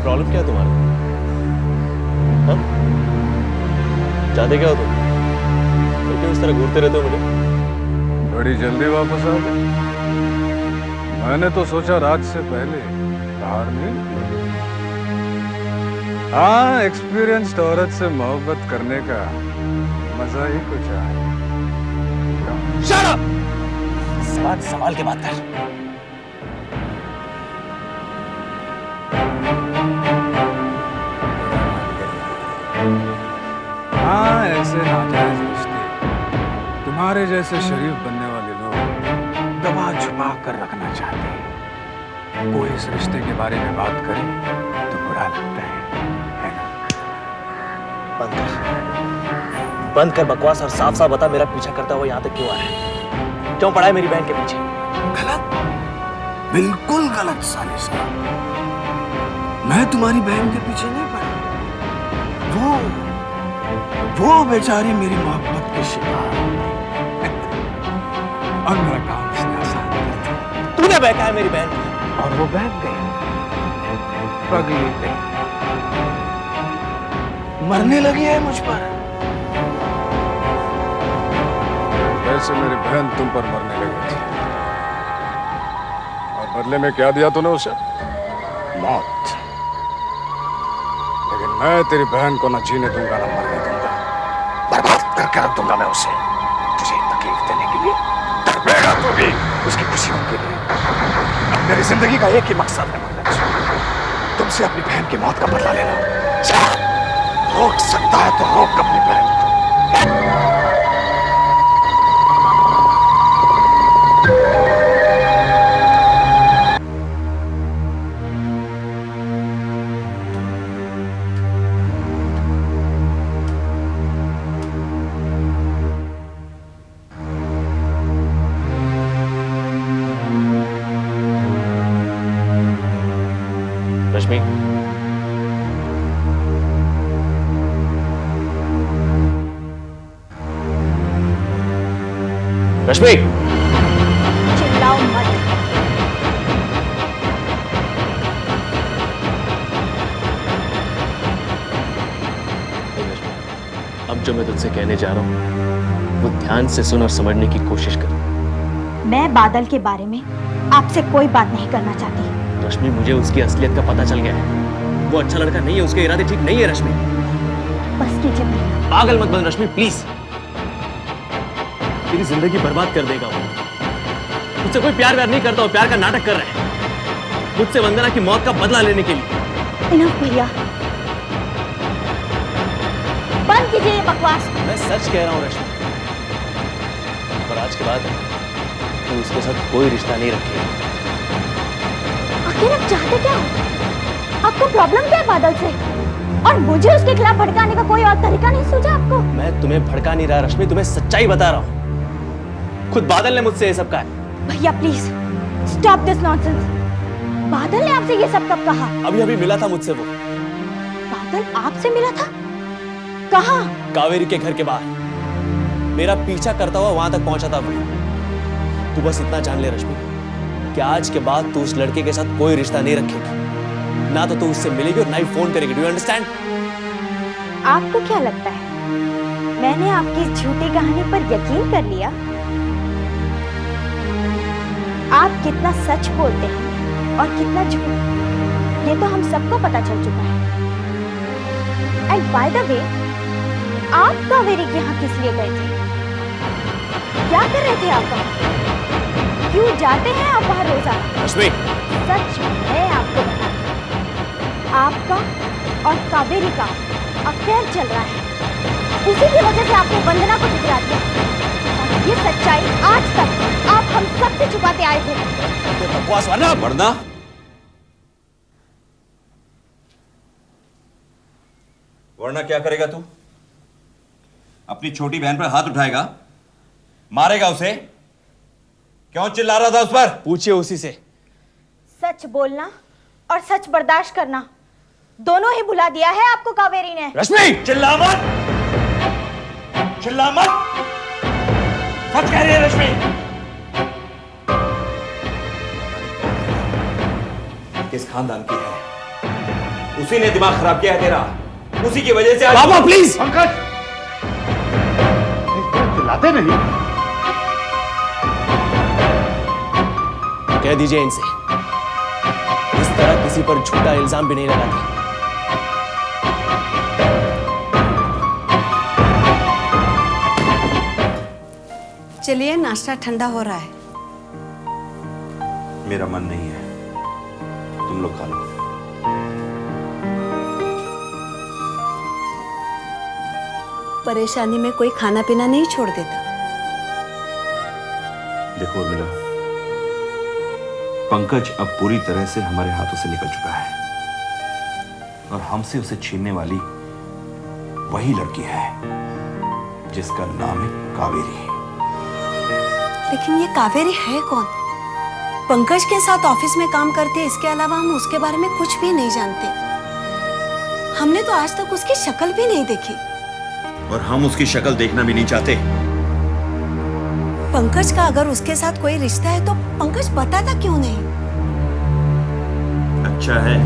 Problem क्या है तुम्हारा? हाँ? चाहते क्या हो तुम? तो क्यों इस तरह घूरते रहते हो मुझे? बड़ी जल्दी वापस आ गए। मैंने तो सोचा रात से पहले बाहर नहीं। हाँ, एक्सपीरियंस्ड औरत से मोहब्बत करने का मजा ही कुछ है। Shut up! सवाल सवाल के बात कर। हाँ, ऐसे नाजायज रिश्ते तुम्हारे जैसे शरीफ बनने वाले लोग दबा छुपा कर रखना चाहते हैं। कोई इस रिश्ते के बारे में बात करे तो बुरा लगता है ना? बंद कर बकवास और साफ साफ बता, मेरा पीछा करता हुआ यहाँ तक क्यों आया है? क्यों पड़ा है मेरी बहन के पीछे? गलत, बिल्कुल गलत साले साहब। मैं तुम्हारी बहन के पीछे नहीं पड़ा। वो बेचारी मेरी मोहब्बत की शिकार और मेरा काम इसने आसान कर दिया। तूने बहका है मेरी बहन को और वो बहक गई, पगली गई, मरने लगी है मुझ पर। वैसे मेरी बहन तुम पर मरने लगी थी और बदले में क्या दिया तूने उसे? मौत। लेकिन मैं तेरी बहन को न जीने दूंगा न मरने दूंगा। बर्बाद करके रख दूंगा मैं उसे। तुझे तकलीफ देने के लिए तड़पेगा तू भी उसकी खुशियों के लिए। मेरी जिंदगी का एक ही मकसद है मनोज, तुमसे अपनी बहन की मौत का बदला लेना। रोक सकता है तो रोक अपनी बहन को। रश्मि, रश्मि, चिल्लाओ मत। अब जो मैं तुझसे कहने जा रहा हूं वो ध्यान से सुन और समझने की कोशिश कर। मैं बादल के बारे में आपसे कोई बात नहीं करना चाहती। रश्मि, मुझे उसकी असलियत का पता चल गया है। वो अच्छा लड़का नहीं है, उसके इरादे ठीक नहीं है। रश्मि, बस कीजिए भैया। पागल मत बन रश्मि, प्लीज। तेरी जिंदगी बर्बाद कर देगा वो। मुझसे कोई प्यार व्यार नहीं करता, वो प्यार का नाटक कर रहा है मुझसे वंदना की मौत का बदला लेने के लिए। इनफ भैया, बंद कीजिए ये बकवास। मैं सच कह रहा हूँ रश्मि, पर आज के बाद तू उसके साथ कोई रिश्ता नहीं रखेगी। आखिर आप चाहते क्या हो? आपको प्रॉब्लम क्या है बादल से? और मुझे उसके खिलाफ भड़काने का कोई और तरीका नहीं सूझा आपको? मैं तुम्हें भड़का नहीं रहा रश्मि, तुम्हें सच्चाई बता रहा हूँ। खुद बादल ने मुझसे ये सब कहा है। भैया प्लीज स्टॉप दिस नॉनसेंस। बादल ने आपसे ये सब कब कहा? अभी अभी मिला था मुझसे वो। बादल आपसे मिला था? कहाँ? कावेरी के घर के बाहर। मेरा पीछा करता हुआ वहां तक पहुंचा था वो। तू बस इतना जान ले रश्मि कि आज के बाद तू उस लड़के के साथ कोई रिश्ता नहीं रखेगी। ना तो तू उससे मिलेगी और ना ही फोन करेगी। Do you understand? आपको क्या लगता है मैंने आपकी इस झूठी कहानी पर यकीन कर लिया? आप कितना सच बोलते हैं और कितना झूठ, ये तो हम सबको पता चल चुका है। एंड बाय द वे, आप कावेरी के यहाँ किस लिए गए थे? क्या कर रहे थे आप वहाँ? क्यों जाते हैं आप वहाँ रोजाना? रश्मि, सच मैं आपको बताती हूँ, आपका और कावेरी का अफेयर चल रहा है। उसी की वजह से आपने वंदना को ठुकरा दिया। और ये सच्चाई आज तक आप हम सबसे छुपाते आए थे। बकवास वरना वरना क्या करेगा तू? अपनी छोटी बहन पर हाथ उठाएगा, मारेगा उसे? क्यों चिल्ला रहा था उस पर? पूछिए उसी से। सच बोलना और सच बर्दाश्त करना दोनों ही भुला दिया है आपको कावेरी ने। रश्मि, चिल्ला मत, चिल्ला मत। सच कह रही है रश्मि। किस खानदान की है? उसी ने दिमाग खराब किया है तेरा। उसी की वजह से आज बाबा प्लीज। पंकज, चिल्लाते नहीं। कह दीजिए इनसे इस तरह किसी पर झूठा इल्जाम भी नहीं लगाते। चलिए, नाश्ता ठंडा हो रहा है। मेरा मन नहीं है, तुम लोग खा लो। परेशानी में कोई खाना पीना नहीं छोड़ देता। देखो उर्मिला, पंकज अब पूरी तरह से हमारे हाथों से निकल चुका है और हमसे उसे छीनने वाली वही लड़की है जिसका नाम है कावेरी। लेकिन ये कावेरी है कौन? पंकज के साथ ऑफिस में काम करती है, इसके अलावा हम उसके बारे में कुछ भी नहीं जानते। हमने तो आज तक उसकी शक्ल भी नहीं देखी और हम उसकी शक्ल देखना भी नहीं चाहते। पंकज का अगर उसके साथ कोई रिश्ता है तो पंकज बताता क्यों नहीं? अच्छा है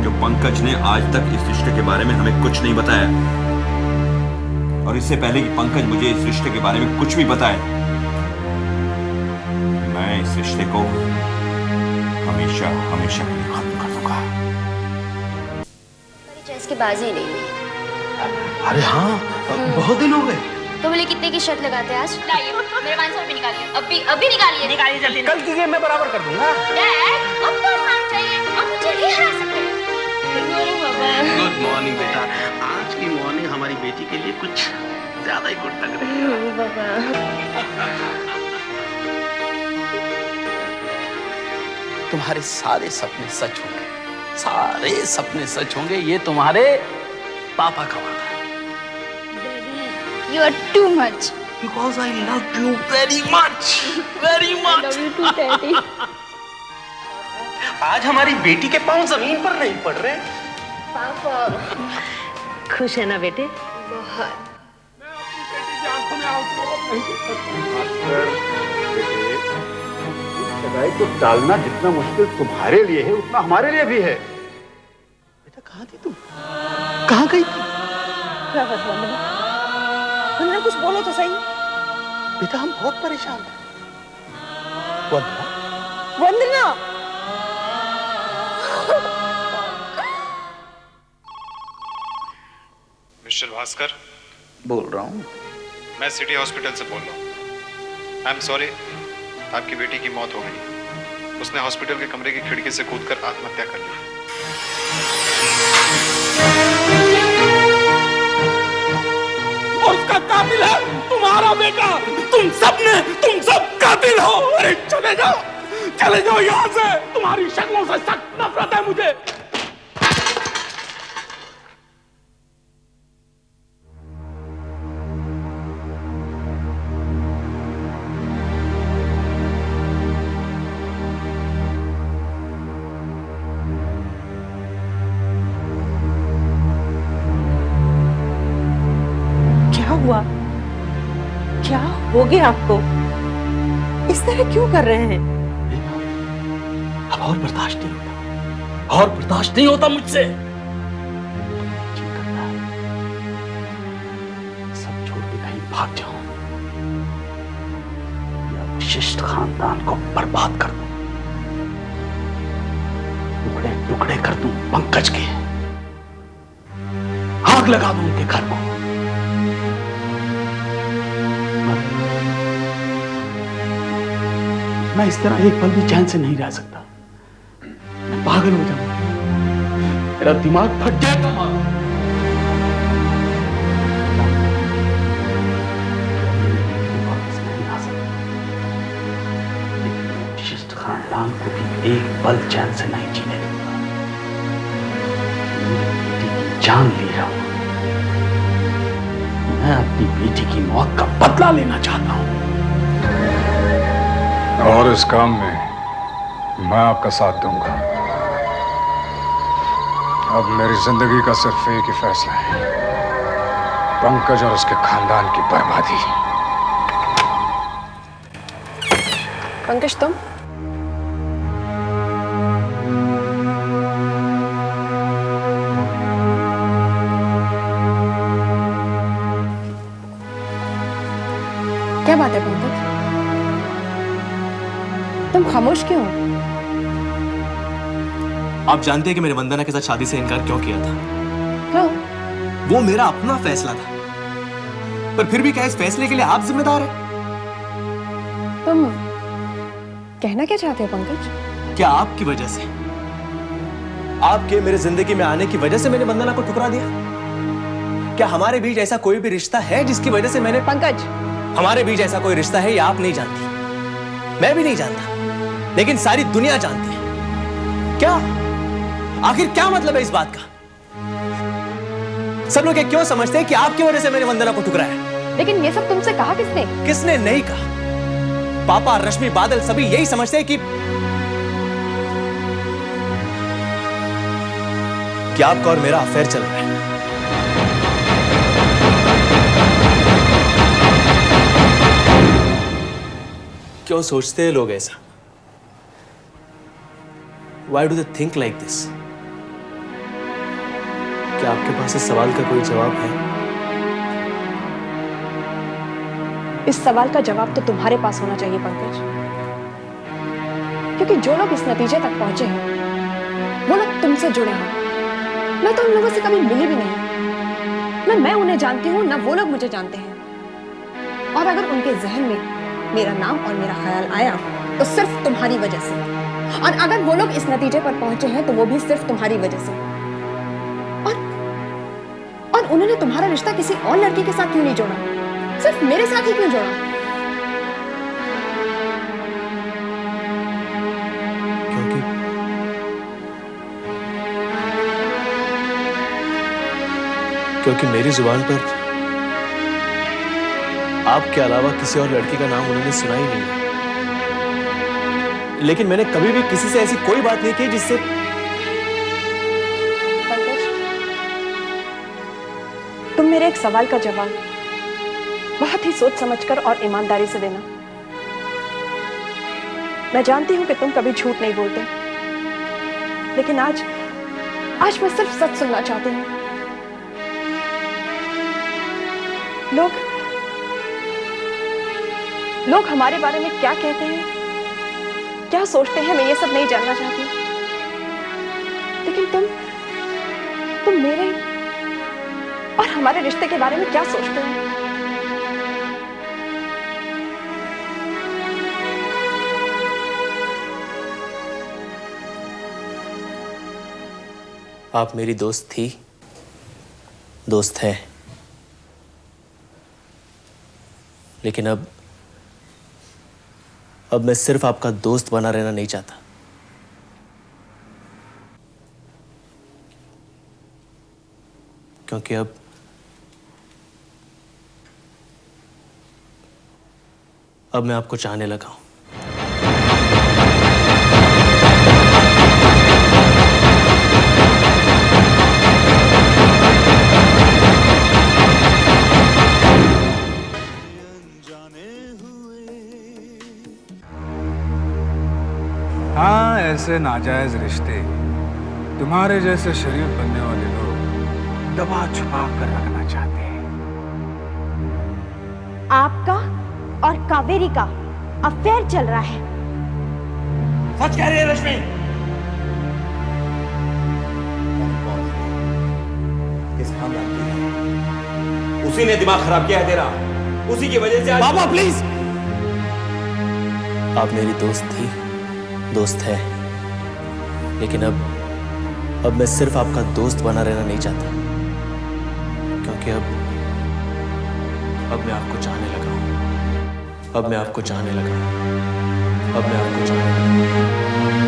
जो पंकज ने आज तक इस रिश्ते के बारे में हमें कुछ नहीं बताया, और इससे पहले कि पंकज मुझे इस रिश्ते के बारे में कुछ भी बताए, मैं इस रिश्ते को हमेशा हमेशा के लिए खत्म कर दूंगा। चेस की बाजी ही नहीं हुई। अरे हाँ, बहुत दिन हो गए। तो बोले कितने की शर्त लगाते हैं आज? लाइए, मेरे 500 रुपए निकालिए। अभी निकालिए जल्दी। कल की गेम में बराबर कर दूंगा। डैड, अब तो मान चाहिए, अब मुझे नहीं हरा सकते। गुड मॉर्निंग बेटा। आज की मॉर्निंग हमारी बेटी के लिए कुछ ज्यादा ही गुड लग रही है। तुम्हारे सारे सपने सच होंगे, सारे सपने सच होंगे, ये तुम्हारे पापा का वादा है। You are too much. Because I love you very much, very much. Love you too, Daddy. आज हमारी बेटी के पांव जमीन पर नहीं पड़ रहे। पापा खुश है ना बेटे? बहुत। सगाई को टालना जितना मुश्किल तुम्हारे लिए है उतना हमारे लिए भी है। बेटा कहाँ थी तुम? कहाँ गई थी? तुमने कुछ बोलो तो सही। बेटा हम बहुत परेशान हैं। वंदना, वंदना, मिस्टर भास्कर, बोल रहा हूँ। मैं सिटी हॉस्पिटल से बोल रहा हूँ। आई एम सॉरी, आपकी बेटी की मौत हो गई। उसने हॉस्पिटल के कमरे की खिड़की से कूदकर आत्महत्या कर ली। और उसका कातिल है तुम्हारा बेटा। तुम सब कातिल हो। अरे चले जाओ यहाँ से। तुम्हारी शक्लों से सख्त नफरत है मुझे। हुआ? क्या हो गया आपको? इस तरह क्यों कर रहे हैं? अब और बर्दाश्त नहीं होता, और बर्दाश्त नहीं होता मुझसे। जी करता है सब छोड़ के कहीं भाग जाऊं या विशिष्ट खानदान को बर्बाद कर दूं, टुकड़े टुकड़े कर दूं पंकज के, आग लगा दूं उनके घर को। मैं इस तरह एक पल भी चैन से नहीं रह सकता। मैं पागल हो जाऊंगा, मेरा दिमाग फट जाएगा। वापस नहीं आ सकता, लेकिन विशिष्ट खानदान को भी एक पल चैन से नहीं जीने दूंगा। मेरी बेटी की जान ले रहा हूं। मैं अपनी बेटी की मौत का बदला लेना चाहता हूं। और इस काम में मैं आपका साथ दूंगा। अब मेरी जिंदगी का सिर्फ एक ही फैसला है, पंकज और उसके खानदान की बर्बादी। पंकज तुम? क्या बात है पंकज? तुम खामोश क्यों हो? आप जानते हैं कि मैंने वंदना के साथ शादी से इनकार क्यों किया था? क्यों? वो मेरा अपना फैसला था, पर फिर भी क्या इस फैसले के लिए आप जिम्मेदार हैं? तुम कहना क्या चाहते हो पंकज? क्या आपकी वजह से, आपके मेरे जिंदगी में आने की वजह से मैंने वंदना को ठुकरा दिया? क्या हमारे बीच ऐसा कोई भी रिश्ता है जिसकी वजह से मैंने पंकज, हमारे बीच ऐसा कोई रिश्ता है, ये आप नहीं जानती, मैं भी नहीं जानता, लेकिन सारी दुनिया जानती है। क्या आखिर क्या मतलब है इस बात का? सब लोग ये क्यों समझते हैं कि आपकी वजह से मैंने वंदना को ठुकराया? लेकिन ये सब तुमसे कहा किसने? किसने नहीं कहा? पापा, रश्मि, बादल सभी यही समझते हैं कि आपका और मेरा अफेयर चल रहा है। क्यों सोचते हैं लोग ऐसा? Why do they think like this? क्या आपके पास इस सवाल का कोई जवाब है? इस सवाल का जवाब तो तुम्हारे पास होना चाहिए पंकज, क्योंकि जो लोग इस नतीजे तक पहुंचे हैं वो लोग तुमसे जुड़े हैं। मैं तो उन लोगों से कभी मिली भी नहीं, ना मैं उन्हें जानती हूँ ना वो लोग मुझे जानते हैं। और अगर उनके जहन में मेरा नाम और मेरा ख्याल आया तो सिर्फ तुम्हारी वजह से, और अगर वो लोग इस नतीजे पर पहुंचे हैं तो वो भी सिर्फ तुम्हारी वजह से। और उन्होंने तुम्हारा रिश्ता किसी और लड़की के साथ क्यों नहीं जोड़ा? सिर्फ मेरे साथ ही क्यों जोड़ा? क्योंकि मेरी जुबान पर आपके अलावा किसी और लड़की का नाम उन्होंने सुना ही नहीं है। लेकिन मैंने कभी भी किसी से ऐसी कोई बात नहीं की जिससे पंकज, तुम मेरे एक सवाल का जवाब बहुत ही सोच समझकर और ईमानदारी से देना। मैं जानती हूं कि तुम कभी झूठ नहीं बोलते, लेकिन आज मैं सिर्फ सच सुनना चाहती हूं। लोग हमारे बारे में क्या कहते हैं, क्या सोचते हैं, मैं ये सब नहीं जानना चाहती, लेकिन तुम मेरे और हमारे रिश्ते के बारे में क्या सोचते हो? आप मेरी दोस्त थी, दोस्त है, लेकिन अब मैं सिर्फ आपका दोस्त बना रहना नहीं चाहता। क्योंकि अब मैं आपको चाहने लगा हूं। हाँ, ऐसे नाजायज रिश्ते तुम्हारे जैसे शरीफ बनने वाले लोग दबा छुपा कर रखना चाहते हैं। आपका और कावेरी का अफेयर चल रहा है। सच कह रही है रश्मि? किस खानदान की है? उसी ने दिमाग खराब किया है तेरा, उसी की वजह से आज... बाबा प्लीज! आप मेरी दोस्त थी, दोस्त है, लेकिन अब मैं सिर्फ आपका दोस्त बना रहना नहीं चाहता, क्योंकि अब मैं आपको चाहने लगा हूं। अब मैं आपको चाहने लगा हूं। अब मैं आपको चाहने लगा हूं।